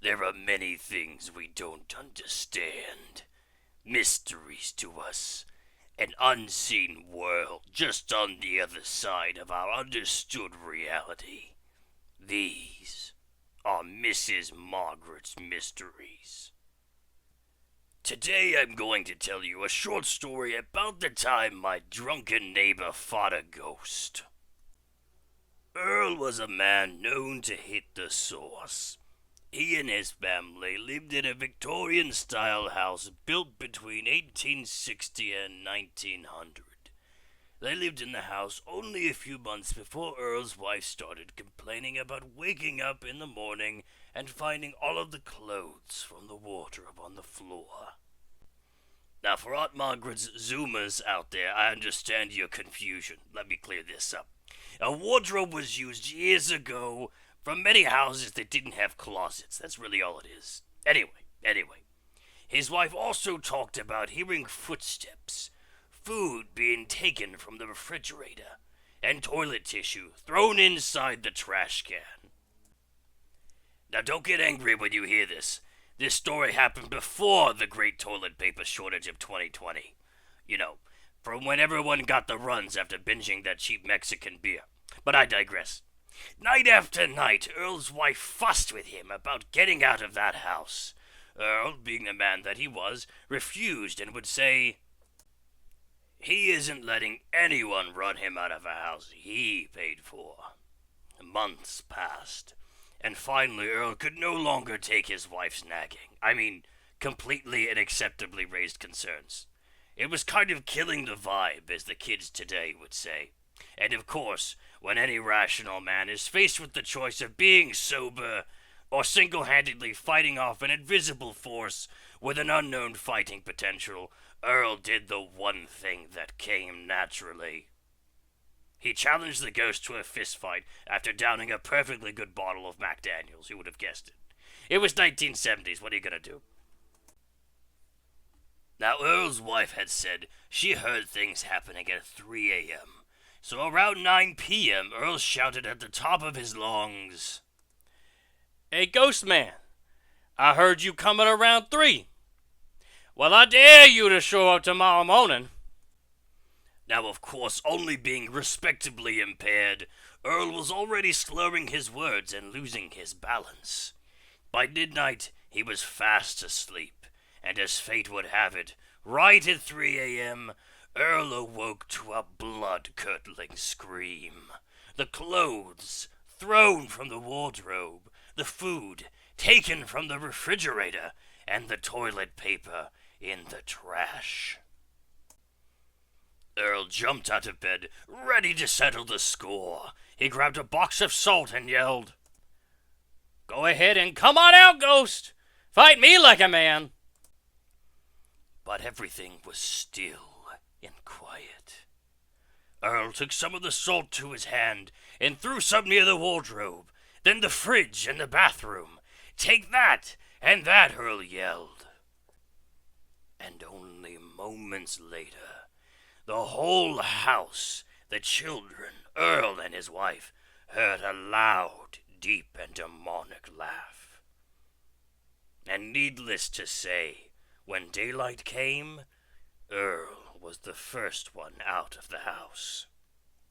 There are many things we don't understand. Mysteries to us. An unseen world just on the other side of our understood reality. These are Mrs. Margaret's mysteries. Today I'm going to tell you a short story about the time my drunken neighbor fought a ghost. Earl was a man known to hit the sauce. He and his family lived in a Victorian-style house built between 1860 and 1900. They lived in the house only a few months before Earl's wife started complaining about waking up in the morning and finding all of the clothes from the wardrobe on the floor. Now, for Aunt Margaret's Zoomers out there, I understand your confusion. Let me clear this up. A wardrobe was used years ago for many houses that didn't have closets. That's really all it is. Anyway. His wife also talked about hearing footsteps, food being taken from the refrigerator, and toilet tissue thrown inside the trash can. Now, don't get angry when you hear this. This story happened before the great toilet paper shortage of 2020. You know, from when everyone got the runs after binging that cheap Mexican beer. But I digress. Night after night, Earl's wife fussed with him about getting out of that house. Earl, being the man that he was, refused and would say, he isn't letting anyone run him out of a house he paid for. Months passed, and finally Earl could no longer take his wife's nagging. Completely and acceptably raised concerns. It was kind of killing the vibe, as the kids today would say. And of course, when any rational man is faced with the choice of being sober or single-handedly fighting off an invisible force with an unknown fighting potential, Earl did the one thing that came naturally. He challenged the ghost to a fistfight after downing a perfectly good bottle of Mac Daniels. Who would have guessed it? It was 1970s. What are you gonna do? Now, Earl's wife had said she heard things happening at 3 a.m. So around 9 p.m., Earl shouted at the top of his lungs, "Hey, ghost man, I heard you coming around 3. Well, I dare you to show up tomorrow morning." Now, of course, only being respectably impaired, Earl was already slurring his words and losing his balance. By midnight, he was fast asleep, and as fate would have it, right at 3 a.m., Earl awoke to a blood-curdling scream. The clothes thrown from the wardrobe, the food taken from the refrigerator, and the toilet paper in the trash. Earl jumped out of bed, ready to settle the score. He grabbed a box of salt and yelled, "Go ahead and come on out, ghost! Fight me like a man!" But everything was still and quiet. Earl took some of the salt to his hand and threw some near the wardrobe, then the fridge and the bathroom. "Take that and that," Earl yelled. And only moments later, the whole house, the children, Earl and his wife, heard a loud, deep, and demonic laugh. And needless to say, when daylight came, Earl was the first one out of the house.